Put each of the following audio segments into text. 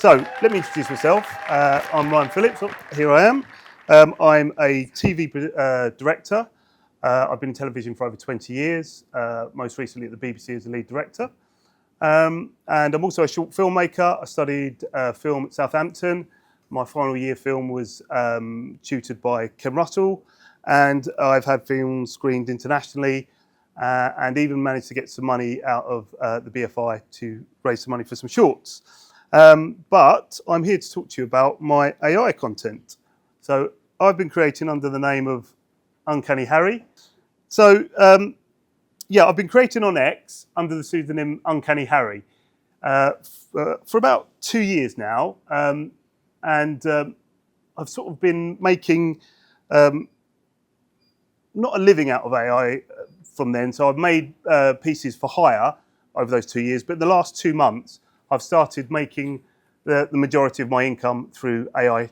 So let me introduce myself. I'm Ryan Phillips. Here I am. I'm a TV director. I've been in television for over 20 years, most recently at the BBC as a lead director. And I'm also a short filmmaker. I studied film at Southampton. My final year film was tutored by Ken Russell, and I've had films screened internationally and even managed to get some money out of the BFI to raise some money for some shorts. But I'm here to talk to you about my AI content. So I've been creating under the name of Uncanny Harry. So I've been creating on X under the pseudonym Uncanny Harry for about 2 years now. I've sort of been making not a living out of AI from then. So I've made pieces for hire over those 2 years. But the last 2 months, I've started making the majority of my income through AI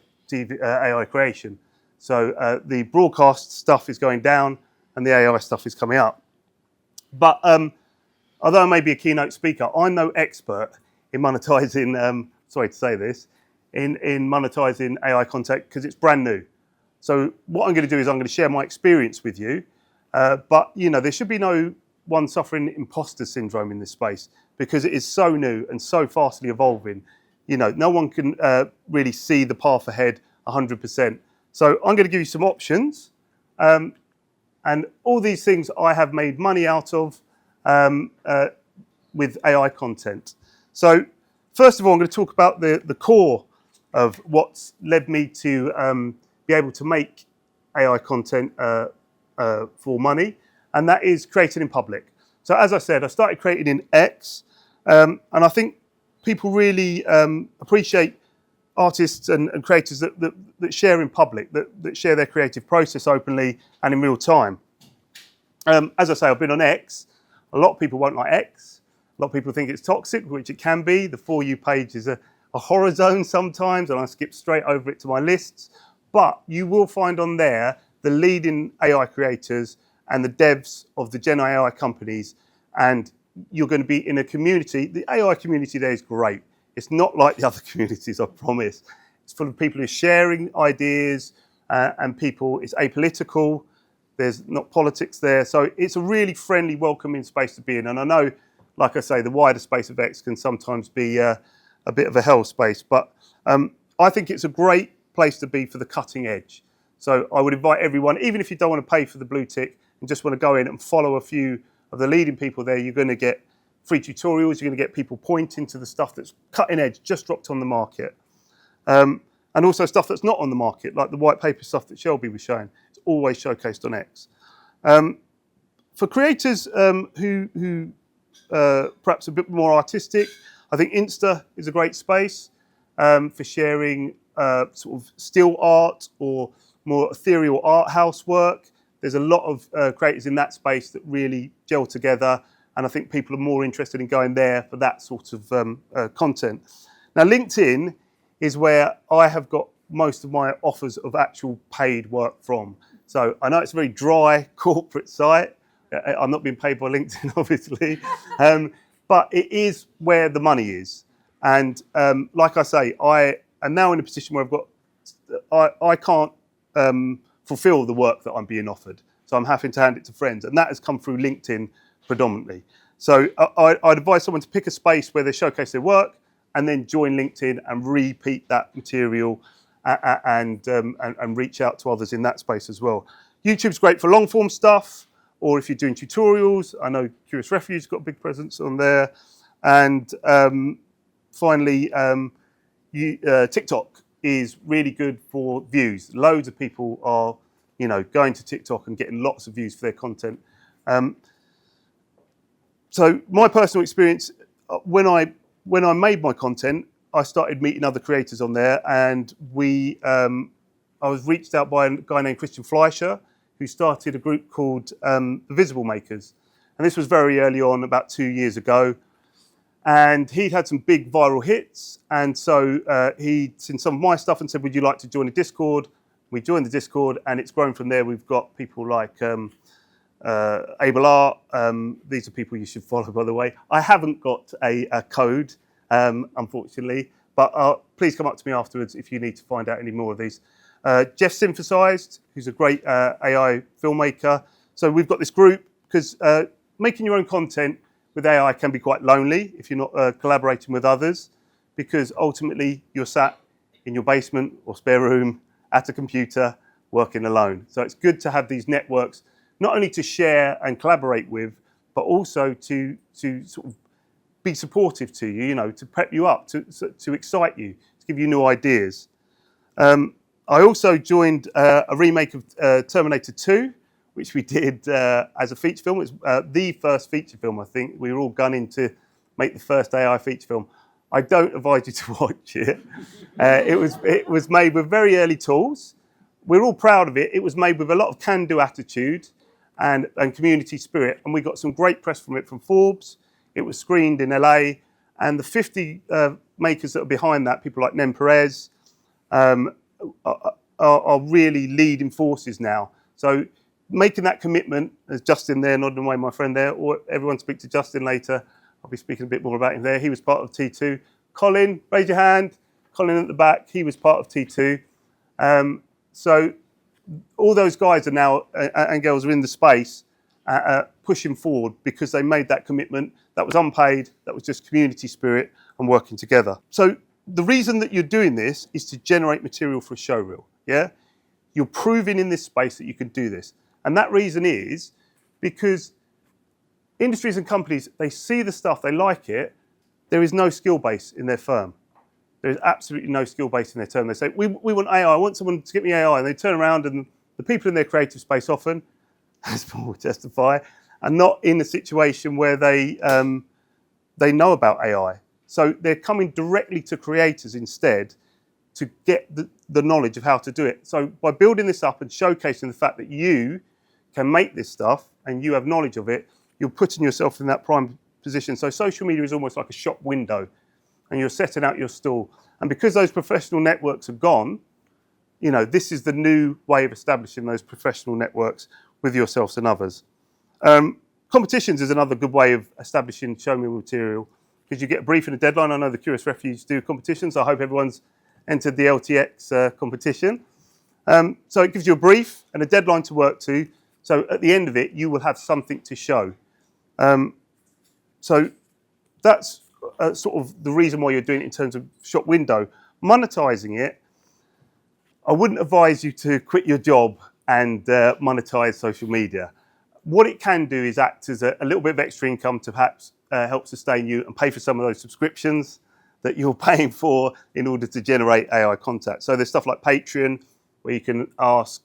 creation. So the broadcast stuff is going down and the AI stuff is coming up. But although I may be a keynote speaker, I'm no expert in monetizing, sorry to say this, in monetizing AI content because it's brand new. So what I'm going to do is I'm going to share my experience with you. But, you know, there should be no one suffering imposter syndrome in this space because it is so new and so fastly evolving. You know, no one can really see the path ahead 100%. So I'm going to give you some options. And all these things I have made money out of with AI content. So first of all, I'm going to talk about the core of what's led me to be able to make AI content for money, and that is creating in public. So as I said, I started creating in X, and I think people really appreciate artists and creators that share in public, that share their creative process openly and in real time. As I say, I've been on X. A lot of people won't like X. A lot of people think it's toxic, which it can be. The For You page is a horror zone sometimes, and I skip straight over it to my lists. But you will find on there the leading AI creators and the devs of the Gen AI companies, and you're going to be in a community. The AI community there is great. It's not like the other communities, I promise. It's full of people who are sharing ideas and people. It's apolitical. There's not politics there. So it's a really friendly, welcoming space to be in. And I know, like I say, the wider space of X can sometimes be a bit of a hell space. But I think it's a great place to be for the cutting edge. So I would invite everyone, even if you don't want to pay for the blue tick and just want to go in and follow a few of the leading people there, you're going to get free tutorials. You're going to get people pointing to the stuff that's cutting edge, just dropped on the market. And also stuff that's not on the market, like the white paper stuff that Shelby was showing. It's always showcased on X. For creators who perhaps a bit more artistic, I think Insta is a great space for sharing sort of still art or more ethereal art house work. There's a lot of creators in that space that really gel together, and I think people are more interested in going there for that sort of content. Now, LinkedIn is where I have got most of my offers of actual paid work from. So I know it's a very dry corporate site. I'm not being paid by LinkedIn, obviously, but it is where the money is. And like I say, I am now in a position where I can't fulfill the work that I'm being offered. So I'm having to hand it to friends. And that has come through LinkedIn predominantly. So I'd advise someone to pick a space where they showcase their work and then join LinkedIn and repeat that material and reach out to others in that space as well. YouTube's great for long form stuff, or if you're doing tutorials. I know Curious Refuge's got a big presence on there. And finally, TikTok is really good for views. Loads of people are, you know, going to TikTok and getting lots of views for their content. So my personal experience, when I made my content, I started meeting other creators on there, and I was reached out by a guy named Christian Fleischer, who started a group called the Visible Makers. And this was very early on, about 2 years ago. And he'd had some big viral hits. And so he'd seen some of my stuff and said, would you like to join a Discord? We joined the Discord, and it's grown from there. We've got people like Able Art. These are people you should follow, by the way. I haven't got a code, unfortunately, But please come up to me afterwards if you need to find out any more of these. Jeff Synthesized, who's a great AI filmmaker. So we've got this group because making your own content with AI can be quite lonely if you're not collaborating with others, because ultimately you're sat in your basement or spare room at a computer working alone. So it's good to have these networks, not only to share and collaborate with, but also to sort of be supportive to you, you know, to prep you up, to excite you, to give you new ideas. I also joined a remake of Terminator 2, which we did as a feature film. It was the first feature film, I think. We were all gunning to make the first AI feature film. I don't advise you to watch it. It was made with very early tools. We're all proud of it. It was made with a lot of can-do attitude and community spirit, and we got some great press from it from Forbes. It was screened in LA, and the 50 makers that are behind that, people like Nem Perez, are really leading forces now. So making that commitment, as Justin there, nodding away, my friend there, or everyone speak to Justin later. I'll be speaking a bit more about him there. He was part of T2. Colin, raise your hand. Colin at the back, he was part of T2. So all those guys are now, and girls are in the space, pushing forward because they made that commitment. That was unpaid, that was just community spirit and working together. So the reason that you're doing this is to generate material for a showreel, yeah? You're proving in this space that you can do this. And that reason is because industries and companies, they see the stuff, they like it, there is no skill base in their firm. There is absolutely no skill base in their term. They say, we want AI, I want someone to get me AI. And they turn around and the people in their creative space often, as Paul will testify, are not in a situation where they know about AI. So they're coming directly to creators instead to get the knowledge of how to do it. So by building this up and showcasing the fact that you can make this stuff and you have knowledge of it, you're putting yourself in that prime position. So social media is almost like a shop window and you're setting out your stall. And because those professional networks are gone, you know, this is the new way of establishing those professional networks with yourselves and others. Competitions is another good way of establishing show me material because you get a brief and a deadline. I know the Curious Refuge do competitions. I hope everyone's entered the LTX competition. So it gives you a brief and a deadline to work to. So at the end of it, you will have something to show. So that's sort of the reason why you're doing it in terms of shop window. Monetizing it, I wouldn't advise you to quit your job and monetize social media. What it can do is act as a little bit of extra income to perhaps help sustain you and pay for some of those subscriptions that you're paying for in order to generate AI content. So there's stuff like Patreon, where you can ask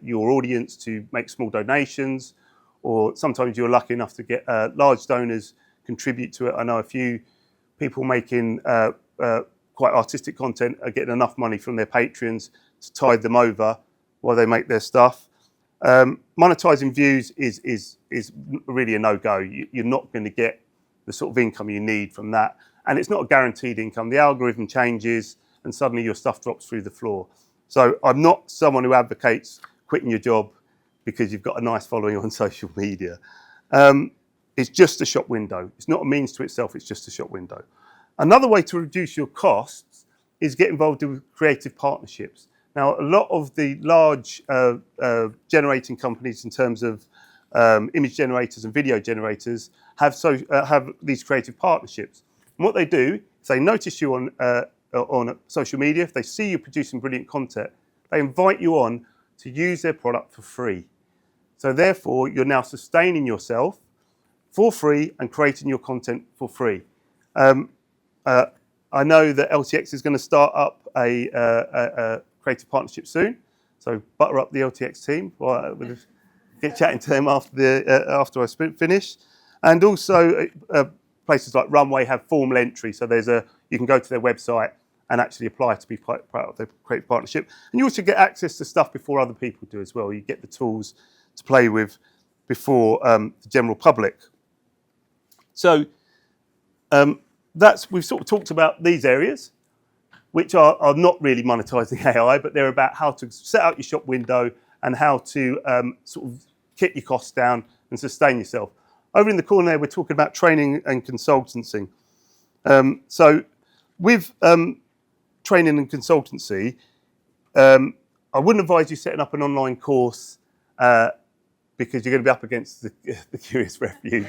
your audience to make small donations, or sometimes you're lucky enough to get large donors contribute to it. I know a few people making quite artistic content are getting enough money from their patrons to tide them over while they make their stuff. Monetizing views is really a no-go. You're not going to get the sort of income you need from that. And it's not a guaranteed income. The algorithm changes and suddenly your stuff drops through the floor. So I'm not someone who advocates quitting your job because you've got a nice following on social media. It's just a shop window. It's not a means to itself, it's just a shop window. Another way to reduce your costs is get involved with creative partnerships. Now, a lot of the large generating companies in terms of image generators and video generators have these creative partnerships. And what they do, if they notice you on social media, if they see you producing brilliant content, they invite you on to use their product for free. So therefore, you're now sustaining yourself for free and creating your content for free. I know that LTX is going to start up a creative partnership soon, so butter up the LTX team. Get chatting to them after I finish, and also places like Runway have formal entry, so you can go to their website and actually apply to be part of the creative partnership, and you also get access to stuff before other people do as well. You get the tools to play with before the general public. So we've sort of talked about these areas, which are not really monetizing AI, but they're about how to set out your shop window and how to sort of keep your costs down and sustain yourself. Over in the corner there, we're talking about training and consultancy. So with training and consultancy, I wouldn't advise you setting up an online course because you're going to be up against the Curious Refuge.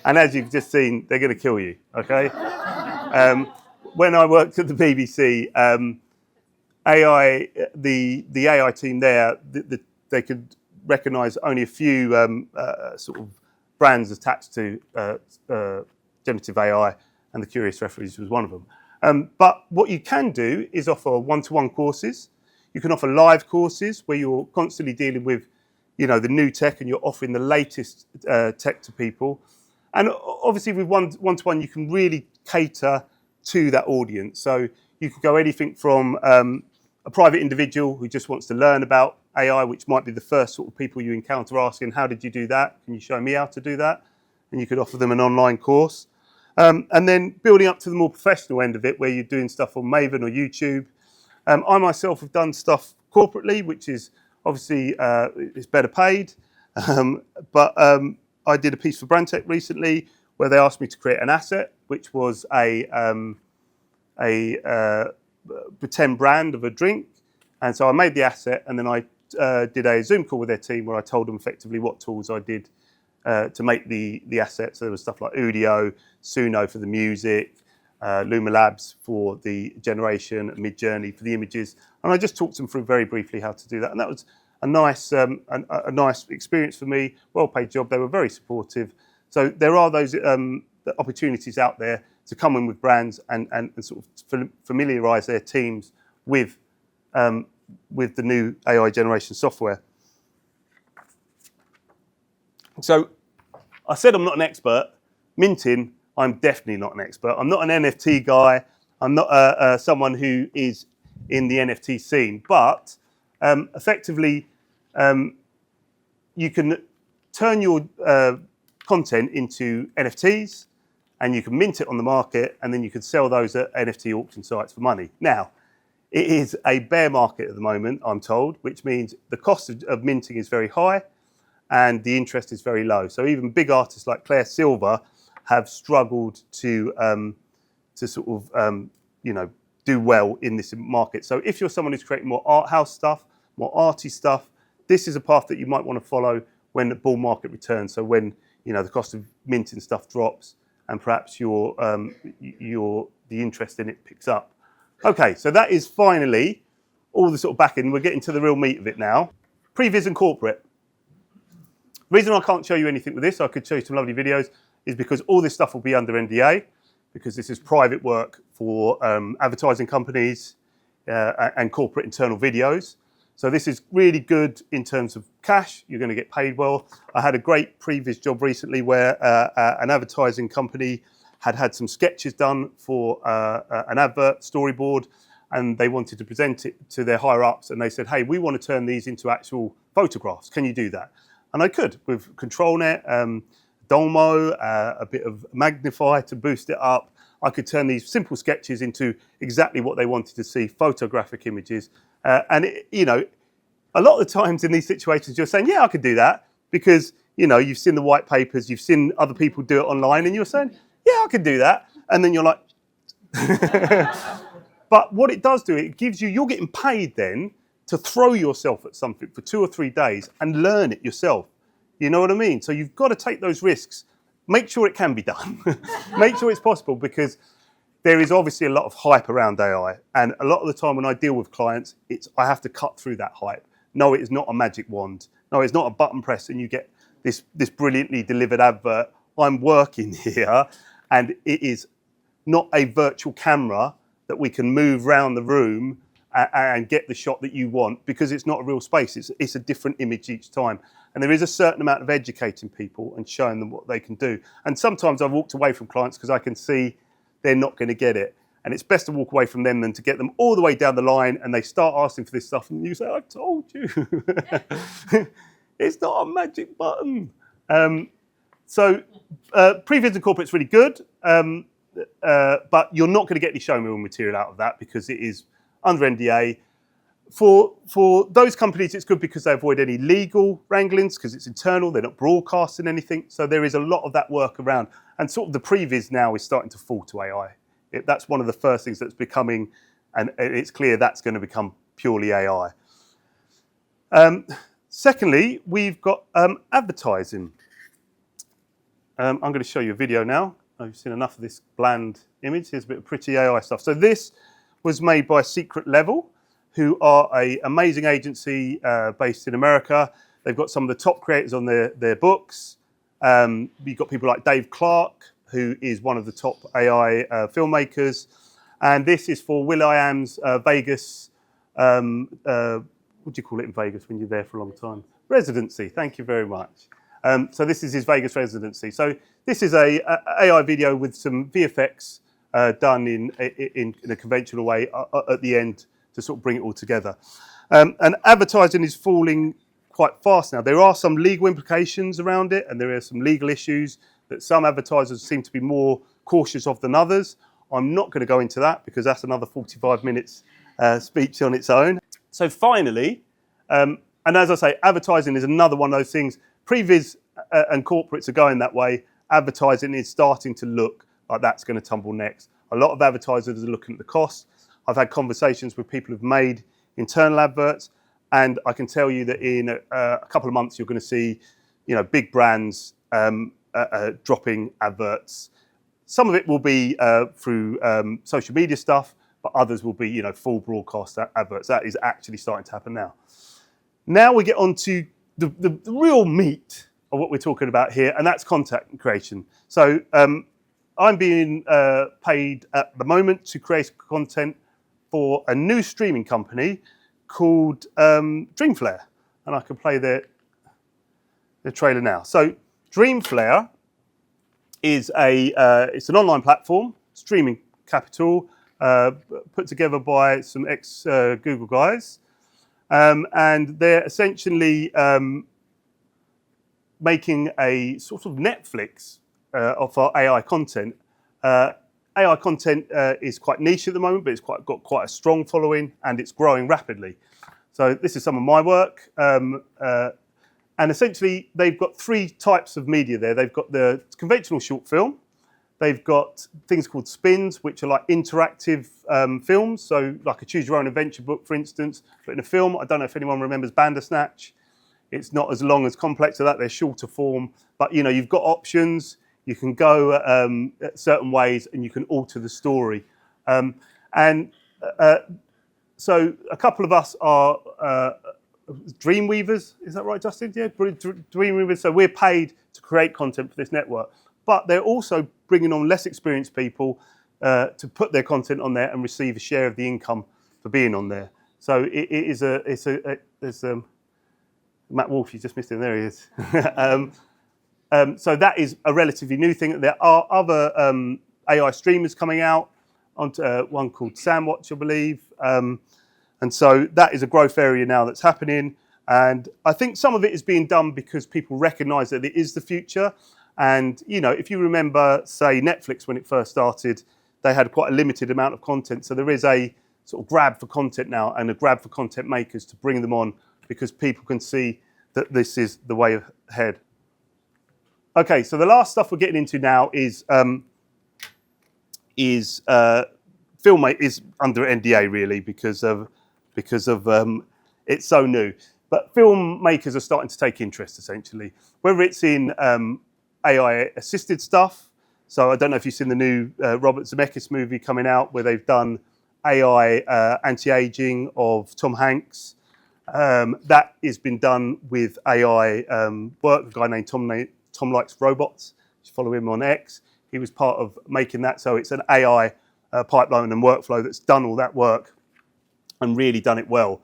And as you've just seen, they're going to kill you, okay? When I worked at the BBC, the AI team there, they could recognise only a few sort of brands attached to generative AI, and the Curious Refuge was one of them. But what you can do is offer one-to-one courses. You can offer live courses where you're constantly dealing with, the new tech, and you're offering the latest tech to people. And obviously with one-to-one, you can really cater to that audience. So you could go anything from a private individual who just wants to learn about AI, which might be the first sort of people you encounter asking, how did you do that? Can you show me how to do that? And you could offer them an online course. And then building up to the more professional end of it, where you're doing stuff on Maven or YouTube. I myself have done stuff corporately, which is obviously it's better paid. But I did a piece for Brandtech recently where they asked me to create an asset, which was a pretend brand of a drink. And so I made the asset, and then I did a Zoom call with their team where I told them effectively what tools I did to make the asset. So there was stuff like Udio, Suno for the music, Luma Labs for the generation, Midjourney for the images. And I just talked them through very briefly how to do that. And that was a nice experience for me, well-paid job. They were very supportive. So there are those opportunities out there to come in with brands and sort of familiarise their teams with the new AI generation software. So I said I'm not an expert. Minting, I'm definitely not an expert. I'm not an NFT guy. I'm not someone who is in the NFT scene. But effectively, you can turn your content into NFTs, and you can mint it on the market, and then you can sell those at NFT auction sites for money. Now, it is a bear market at the moment, I'm told, which means the cost of minting is very high and the interest is very low. So even big artists like Claire Silver have struggled to sort of do well in this market. So if you're someone who's creating more art house stuff, more arty stuff, this is a path that you might want to follow when the bull market returns. So when the cost of minting stuff drops, and perhaps the interest in it picks up. Okay, so that is finally all the sort of back end. We're getting to the real meat of it now. Previs and corporate. The reason I can't show you anything with this, I could show you some lovely videos, is because all this stuff will be under NDA, because this is private work for advertising companies and corporate internal videos. So this is really good in terms of cash. You're going to get paid well. I had a great Previs job recently where an advertising company had some sketches done for an advert storyboard, and they wanted to present it to their higher ups, and they said, hey, we want to turn these into actual photographs. Can you do that? And I could, with ControlNet, Dolmo, a bit of Magnify to boost it up. I could turn these simple sketches into exactly what they wanted to see, photographic images. And a lot of the times in these situations, you're saying, yeah, I could do that, because, you've seen the white papers, you've seen other people do it online, and you're saying, yeah, I could do that. And then you're like, but what it does do, it gives you're getting paid then to throw yourself at something for 2 or 3 days and learn it yourself. You know what I mean? So you've got to take those risks. Make sure it can be done. Make sure it's possible, because there is obviously a lot of hype around AI. And a lot of the time when I deal with clients, I have to cut through that hype. No, it is not a magic wand. No, it's not a button press and you get this brilliantly delivered advert. I'm working here, and it is not a virtual camera that we can move around the room and get the shot that you want, because it's not a real space. It's a different image each time. And there is a certain amount of educating people and showing them what they can do. And sometimes I've walked away from clients because I can see they're not going to get it. And it's best to walk away from them than to get them all the way down the line and they start asking for this stuff and you say, I told you. It's not a magic button. So Previs and corporate's really good, but you're not going to get any show me material out of that because it is under NDA. For those companies, it's good because they avoid any legal wranglings because it's internal, they're not broadcasting anything. So there is a lot of that work around. And sort of the Previs now is starting to fall to AI. That's one of the first things that's becoming and it's clear that's going to become purely AI. Secondly, we've got advertising. I'm going to show you a video now. I've seen enough of this bland image. Here's a bit of pretty AI stuff. So this was made by Secret Level, who are an amazing agency based in America. They've got some of the top creators on their books. You've got people like Dave Clark, who is one of the top AI filmmakers. And this is for will.i.am's Vegas, what do you call it in Vegas when you're there for a long time? Residency, thank you very much. So this is his Vegas residency. So this is a AI video with some VFX done in a conventional way at the end to sort of bring it all together. And advertising is falling quite fast now. There are some legal implications around it, and there are some legal issues that some advertisers seem to be more cautious of than others. I'm not going to go into that because that's another 45 minutes speech on its own. So finally, and as I say, advertising is another one of those things. Previs and corporates are going that way. Advertising is starting to look like that's going to tumble next. A lot of advertisers are looking at the costs. I've had conversations with people who've made internal adverts, and I can tell you that in a couple of months you're going to see, big brands dropping adverts. Some of it will be through social media stuff, but others will be, full broadcast adverts. That is actually starting to happen now. Now we get on to the real meat of what we're talking about here, and that's content creation. So I'm being paid at the moment to create content for a new streaming company called Dreamflare, and I can play the trailer now. So Dreamflare is it's an online platform, streaming capital, put together by some ex-Google guys, and they're essentially making a sort of Netflix of our AI content. AI content is quite niche at the moment, but it's got quite a strong following, and it's growing rapidly. So this is some of my work. And essentially, they've got three types of media there. They've got the conventional short film. They've got things called spins, which are like interactive films. So like a choose your own adventure book, for instance. But in a film, I don't know if anyone remembers Bandersnatch. It's not as long as complex as that. They're shorter form. But, you've got options. You can go certain ways, and you can alter the story. So a couple of us are Dreamweavers. Is that right, Justin? Yeah, Dreamweavers. So we're paid to create content for this network. But they're also bringing on less experienced people to put their content on there and receive a share of the income for being on there. So there's Matt Wolf, you just missed him, there he is. So that is a relatively new thing. There are other AI streamers coming out, onto one called Sandwatch, I believe. And so that is a growth area now that's happening. And I think some of it is being done because people recognize that it is the future. And, if you remember, say, Netflix, when it first started, they had quite a limited amount of content. So there is a sort of grab for content now, and a grab for content makers to bring them on, because people can see that this is the way ahead. Okay, so the last stuff we're getting into now is Filmmaking is under NDA really because of it's so new. But filmmakers are starting to take interest, essentially, whether it's in AI assisted stuff. So I don't know if you've seen the new Robert Zemeckis movie coming out, where they've done AI anti-aging of Tom Hanks. That has been done with AI work. A guy named Tom Likes Robots. Just follow him on X. He was part of making that. So it's an AI pipeline and workflow that's done all that work and really done it well.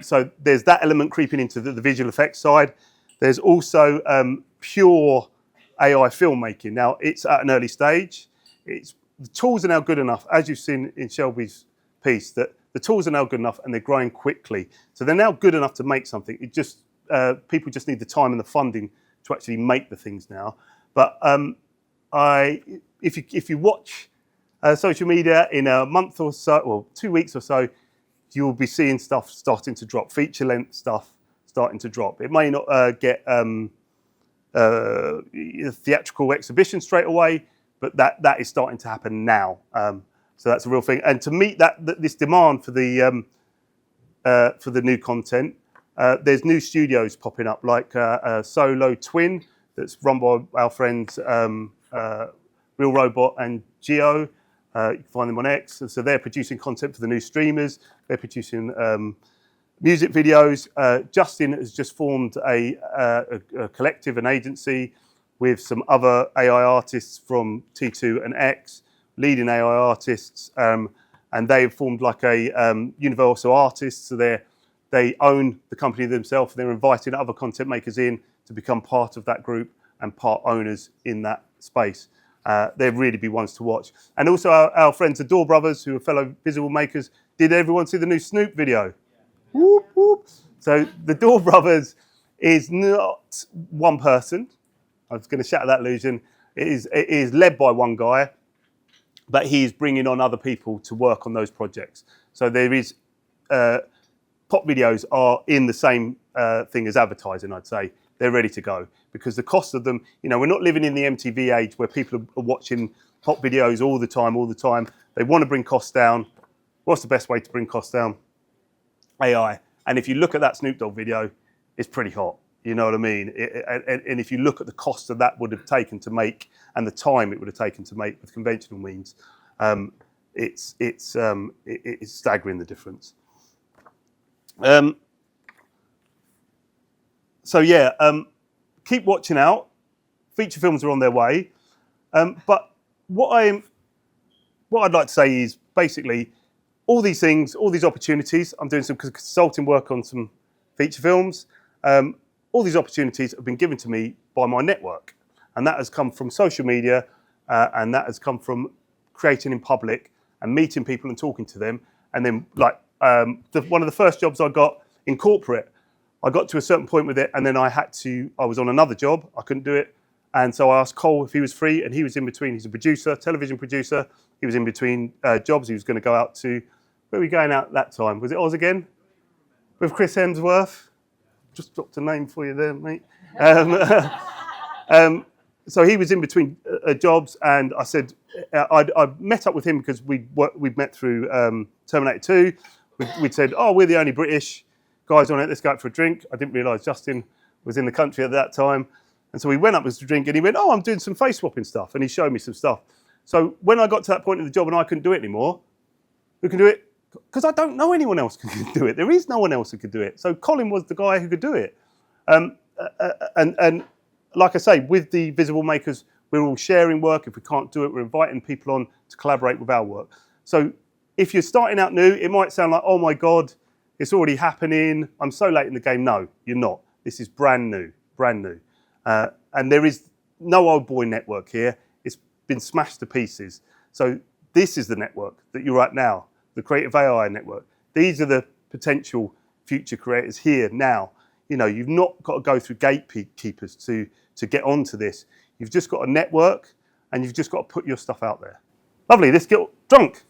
So there's that element creeping into the visual effects side. There's also pure AI filmmaking. Now, it's at an early stage. The tools are now good enough, as you've seen in Shelby's piece, that the tools are now good enough and they're growing quickly. So they're now good enough to make something. It just people just need the time and the funding to actually make the things now. But if you watch social media in a month or so, or 2 weeks or so, you'll be seeing stuff starting to drop, feature-length stuff starting to drop. It may not get theatrical exhibition straight away, but that is starting to happen now So that's a real thing. And to meet this demand for the new content, there's new studios popping up, like Solo Twin, that's run by our friends Real Robot and Geo. You can find them on X. So they're producing content for the new streamers. They're producing music videos. Justin has just formed a collective, an agency, with some other AI artists from T2 and X, leading AI artists, and they've formed like a universal artist. So they own the company themselves. They're inviting other content makers in to become part of that group and part owners in that space. They'd really be ones to watch. And also our friends, the Door Brothers, who are fellow visual makers. Did everyone see the new Snoop video? Yeah. Whoop, whoop. So the Door Brothers is not one person. I was going to shatter that illusion. It is led by one guy, but he's bringing on other people to work on those projects. So there is, pop videos are in the same thing as advertising, I'd say. They're ready to go because the cost of them, we're not living in the MTV age where people are watching pop videos all the time. They want to bring costs down. What's the best way to bring costs down? AI. And if you look at that Snoop Dogg video, it's pretty hot. You know what I mean? And if you look at the cost that would have taken to make and the time it would have taken to make with conventional means, it's staggering, the difference. Keep watching out. Feature films are on their way. But what I'd like to say is basically all these things, all these opportunities. I'm doing some consulting work on some feature films. All these opportunities have been given to me by my network, and that has come from social media, and that has come from creating in public and meeting people and talking to them. And then, one of the first jobs I got in corporate, I got to a certain point with it, and then I was on another job, I couldn't do it, and so I asked Cole if he was free, and he was in between. He's a producer, television producer. He was in between jobs. He was going to go out to, where were we going out that time? Was it Oz again? With Chris Hemsworth? Just dropped a name for you there, mate. So he was in between jobs, and I said, I met up with him because we'd met through Terminator 2. We'd said, we're the only British guys on it, let's go out for a drink. I didn't realise Justin was in the country at that time. And so we went up with a drink, and he went, I'm doing some face swapping stuff. And he showed me some stuff. So when I got to that point in the job and I couldn't do it anymore, who can do it? Because I don't know anyone else who could do it. There is no one else who could do it. So Colin was the guy who could do it. And like I say, with the visible makers, we're all sharing work. If we can't do it, we're inviting people on to collaborate with our work. So if you're starting out new, it might sound like, oh my God, it's already happening. I'm so late in the game. No, you're not. This is brand new. And there is no old boy network here. It's been smashed to pieces. So this is the network that you're at now. The Creative AI network. These are the potential future creators here now. You've not got to go through gatekeepers to get onto this. You've just got a network, and you've just got to put your stuff out there. Lovely, let's get drunk.